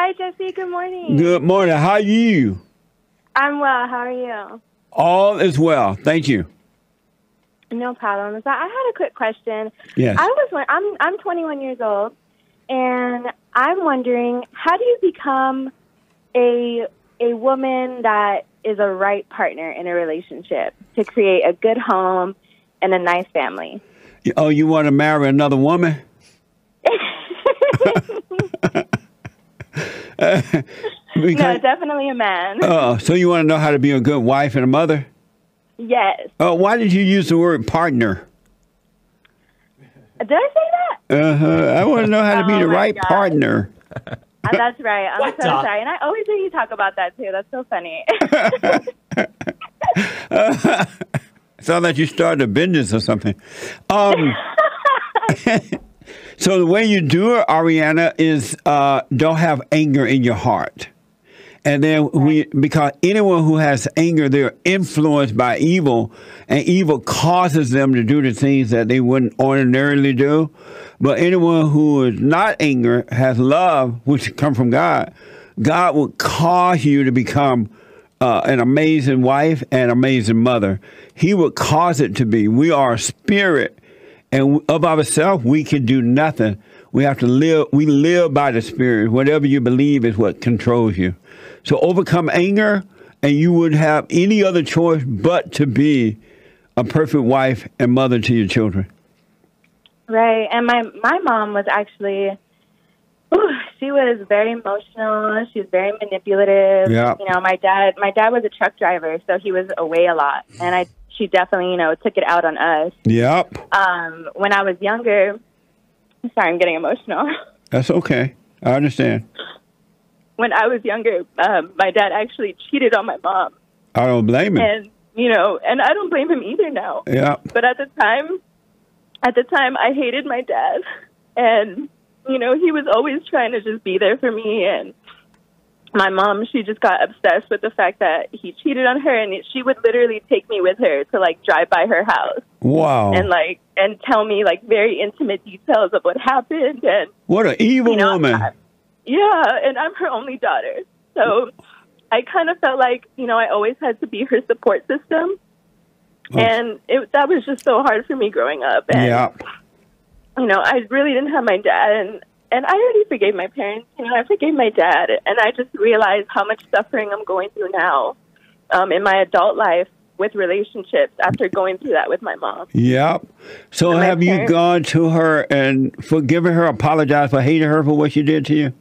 Hi, Jesse. Good morning. Good morning. How are you? I'm well. How are you? All is well. Thank you. No problem. So I had a quick question. Yes. I'm 21 years old, and I'm wondering, how do you become a woman that is a right partner in a relationship to create a good home and a nice family? Oh, you want to marry another woman? No, definitely a man. Oh, so you want to know how to be a good wife and a mother? Yes. Oh, why did you use the word partner? Did I say that? I want to know how to be the right partner. That's right. I'm so sorry. And I always hear you talk about that, too. That's so funny. Sounds like you started a business or something. So the way you do it, Ariana, is don't have anger in your heart. And then because anyone who has anger, they're influenced by evil, and evil causes them to do the things that they wouldn't ordinarily do. But anyone who is not anger has love, which comes from God. God will cause you to become an amazing wife and amazing mother. He would cause it to be. We are a spirit, and of ourselves, we can do nothing. We have to live. We live by the Spirit. Whatever you believe is what controls you. So overcome anger, and you wouldn't have any other choice but to be a perfect wife and mother to your children. Right. And my mom was actually, she was very emotional. She was very manipulative. Yeah. You know, my dad was a truck driver, so he was away a lot. And she definitely, took it out on us. Yep. When I was younger, sorry, I'm getting emotional. That's okay. I understand. When I was younger, my dad actually cheated on my mom. I don't blame him. And, and I don't blame him either now. Yeah. But at the time, I hated my dad. And, he was always trying to just be there for me. And my mom, she just got obsessed with the fact that he cheated on her. And she would literally take me with her to, drive by her house. Wow. And tell me, very intimate details of what happened. And what an evil woman. Yeah, and I'm her only daughter. So I kind of felt like, I always had to be her support system. Oh. And that was just so hard for me growing up. And, yeah. I really didn't have my dad. And I already forgave my parents. I forgave my dad. And I just realized how much suffering I'm going through now in my adult life with relationships after going through that with my mom. Yep. So have you gone to her and forgiven her, apologized for hating her for what she did to you?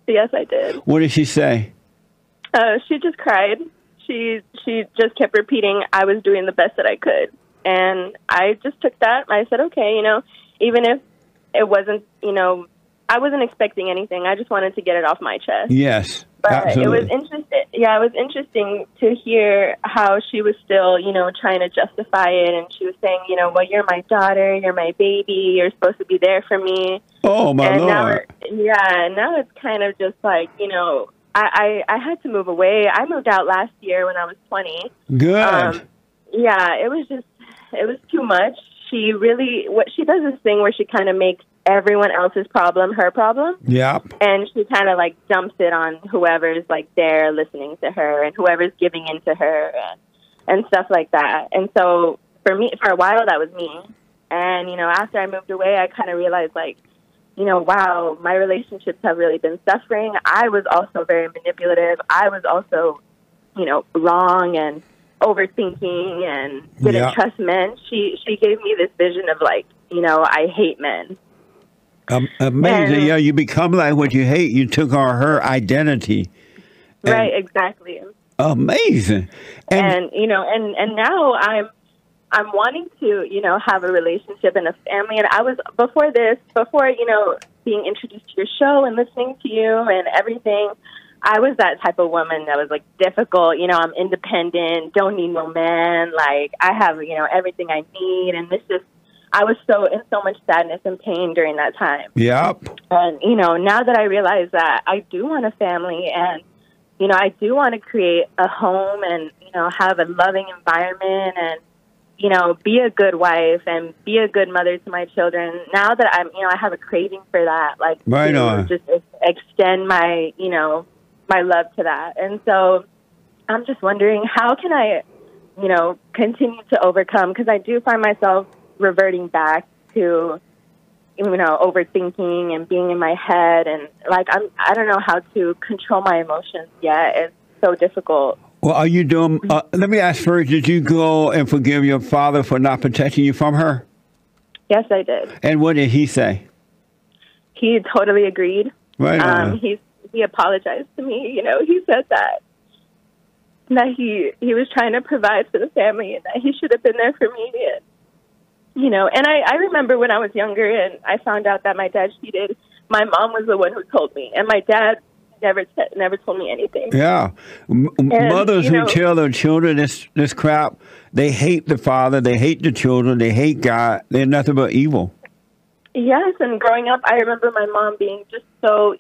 Yes, I did. What did she say? She just cried. She just kept repeating, I was doing the best that I could. And I just took that. I said, okay, even if it wasn't, I wasn't expecting anything. I just wanted to get it off my chest. Yes, but absolutely. It was interesting to hear how she was still, trying to justify it. And she was saying, well, you're my daughter, you're my baby, you're supposed to be there for me. Oh, my Lord. Now it's kind of just like, I had to move away. I moved out last year when I was 20. Good. It was too much. She does this thing where she kind of makes everyone else's problem her problem. Yeah. And she kind of dumps it on whoever's there listening to her and whoever's giving in to her and stuff like that. And so for a while that was me. And, after I moved away, I kind of realized wow, my relationships have really been suffering. I was also very manipulative. I was also, wrong and overthinking and didn't trust men. She gave me this vision of I hate men. Amazing. You become like what you hate. You took on her identity. Right, exactly. Amazing. And now I'm wanting to, have a relationship and a family. And I was, before being introduced to your show and listening to you and everything, I was that type of woman that was difficult. I'm independent, don't need no man. I have, everything I need. And I was in so much sadness and pain during that time. Yep. And, now that I realize that I do want a family and, I do want to create a home and, have a loving environment and, you know, be a good wife and be a good mother to my children. Now that I'm, you know, I have a craving for that, like right to on. just extend my, you know, my love to that. And so I'm just wondering, how can I, you know, continue to overcome? Because I do find myself reverting back to, you know, overthinking and being in my head, and like I don't know how to control my emotions yet. It's so difficult. Well, are you doing? Let me ask first. Did you go and forgive your father for not protecting you from her? Yes, I did. And what did he say? He totally agreed. Right on. He apologized to me. You know, he said that he was trying to provide for the family and that he should have been there for me. And, you know, and I remember when I was younger and I found out that my dad cheated, my mom was the one who told me, and my dad never told me anything. Yeah. Mothers who tell their children this crap, they hate the father, they hate the children, they hate God. They're nothing but evil. Yes, and growing up, I remember my mom being just so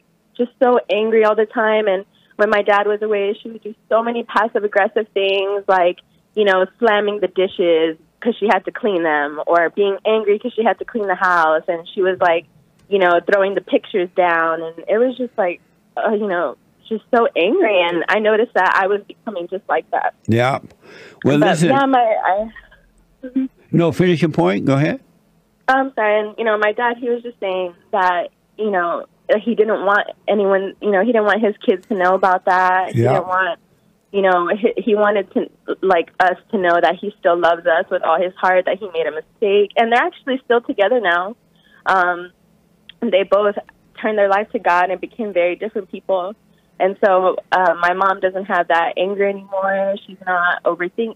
angry all the time. And when my dad was away, she would do so many passive-aggressive things, like, you know, slamming the dishes because she had to clean them, or being angry because she had to clean the house. And she was, like, you know, throwing the pictures down. And it was just, like, you know, just so angry. And I noticed that I was becoming just like that. Yeah. Well, but, listen. Yeah, No, finish your point. Go ahead. I'm sorry. And, you know, my dad, he was just saying that, you know, he didn't want anyone, you know, he didn't want his kids to know about that. He didn't want, you know, he wanted to, like, us to know that he still loves us with all his heart, that he made a mistake. And they're actually still together now. They both turned their life to God and became very different people. And so my mom doesn't have that anger anymore. She's not overthinking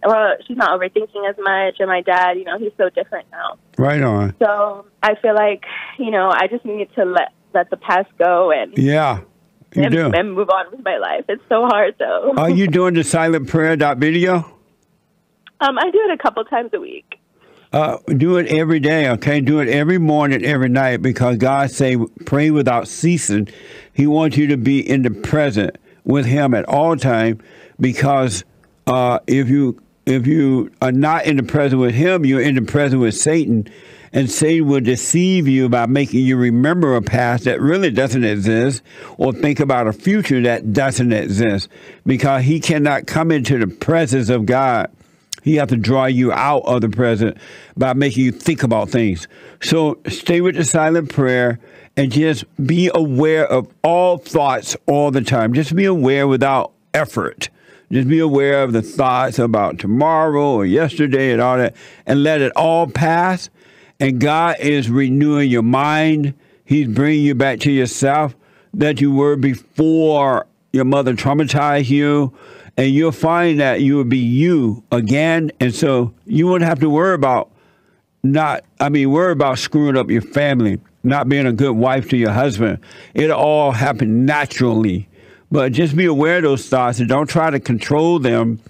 as much. And my dad, you know, he's so different now. Right on. So I feel like, you know, I just need to let the past go and and move on with my life. It's so hard, though. Are you doing the silent prayer video? I do it a couple times a week. Do it every day, okay? Do it every morning, every night, because God say, pray without ceasing. He wants you to be in the present with Him at all time, because if you are not in the present with Him, you're in the present with Satan, and Satan will deceive you by making you remember a past that really doesn't exist, or think about a future that doesn't exist, because he cannot come into the presence of God. He has to draw you out of the present by making you think about things. So stay with the silent prayer and just be aware of all thoughts all the time. Just be aware without effort. Just be aware of the thoughts about tomorrow or yesterday and all that, and let it all pass. And God is renewing your mind. He's bringing you back to yourself that you were before your mother traumatized you. And you'll find that you will be you again. And so you won't have to worry about worry about screwing up your family, not being a good wife to your husband. It'll all happen naturally. But just be aware of those thoughts and don't try to control them.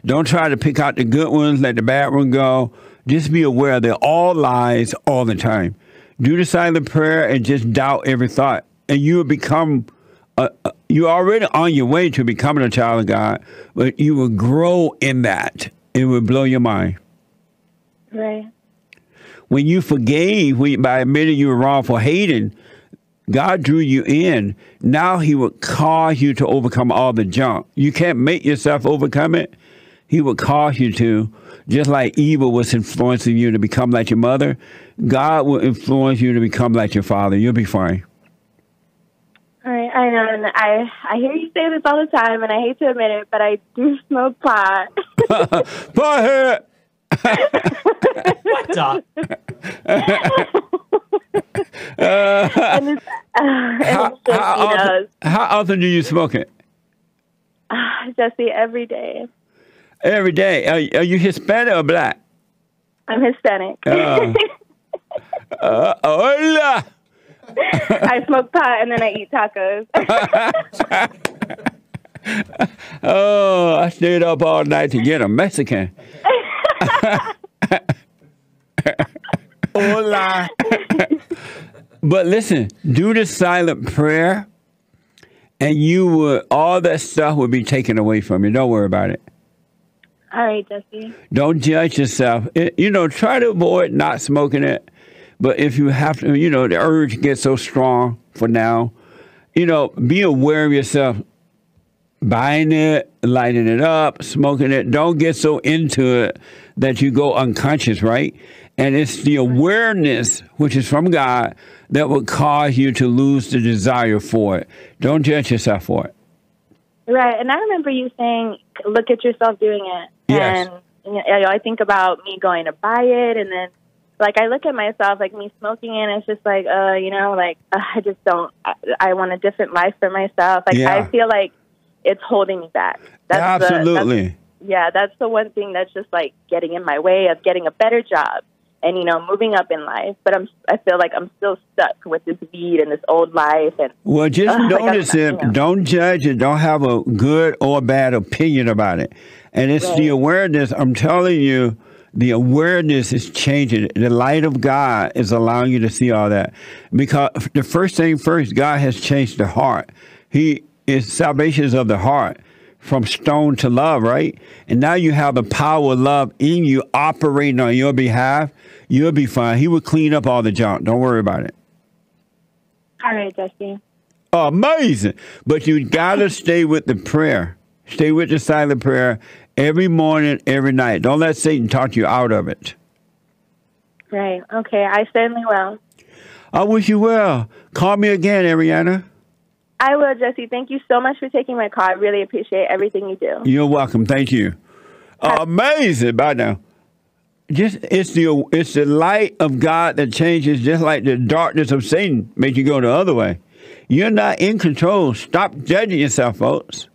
Don't try to pick out the good ones, let the bad one go. Just be aware they're all lies all the time. Do the silent prayer and just doubt every thought. And you will become... you're already on your way to becoming a child of God, but you will grow in that. It will blow your mind. Right. When you forgave, by admitting you were wrong for hating, God drew you in. Now He will cause you to overcome all the junk. You can't make yourself overcome it. He will cause you to. Just like evil was influencing you to become like your mother, God will influence you to become like your father. You'll be fine. All right, I know, and I hear you say this all the time, and I hate to admit it, but I do smoke pot. Pothead! What the? How often do you smoke it? Jesse, every day. Every day. Are you Hispanic or black? I'm Hispanic. Hola! I smoke pot and then I eat tacos. Oh, I stayed up all night to get a Mexican. Hola. But listen, do the silent prayer and all that stuff will be taken away from you. Don't worry about it. All right, Jesse. Don't judge yourself. Try to avoid not smoking it. But if you have to, the urge gets so strong for now, be aware of yourself. Buying it, lighting it up, smoking it. Don't get so into it that you go unconscious, right? And it's the awareness, which is from God, that will cause you to lose the desire for it. Don't judge yourself for it. Right. And I remember you saying, look at yourself doing it. Yes. And I think about me going to buy it, and then I look at myself, me smoking it, and it's just I just don't, I want a different life for myself. I feel like it's holding me back. Absolutely. That's the one thing that's just getting in my way of getting a better job and, moving up in life. But I feel like I'm still stuck with this weed and this old life. And well, just notice it. Don't judge it. Don't have a good or bad opinion about it. And it's the awareness. I'm telling you, the awareness is changing. The light of God is allowing you to see all that. Because the first thing first, God has changed the heart. Salvation is of the heart, from stone to love, right? And now you have the power of love in you operating on your behalf. You'll be fine. He will clean up all the junk. Don't worry about it. All right, Jesse. Amazing. But you got to stay with the prayer. Stay with the silent prayer every morning, every night. Don't let Satan talk you out of it. Right. Okay. I certainly will. I wish you well. Call me again, Ariana. I will, Jesse. Thank you so much for taking my call. I really appreciate everything you do. You're welcome. Thank you. Amazing. Bye now. It's the light of God that changes, just like the darkness of Satan makes you go the other way. You're not in control. Stop judging yourself, folks.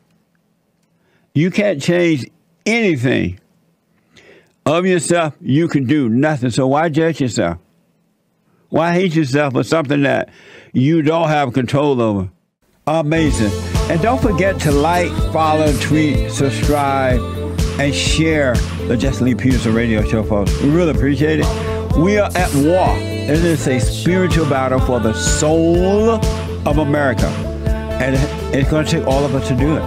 You can't change anything of yourself. You can do nothing. So why judge yourself? Why hate yourself for something that you don't have control over? Amazing. And don't forget to like, follow, tweet, subscribe, and share the Jesse Lee Peterson radio show, folks. We really appreciate it. We are at war. It is a spiritual battle for the soul of America. And it's going to take all of us to do it.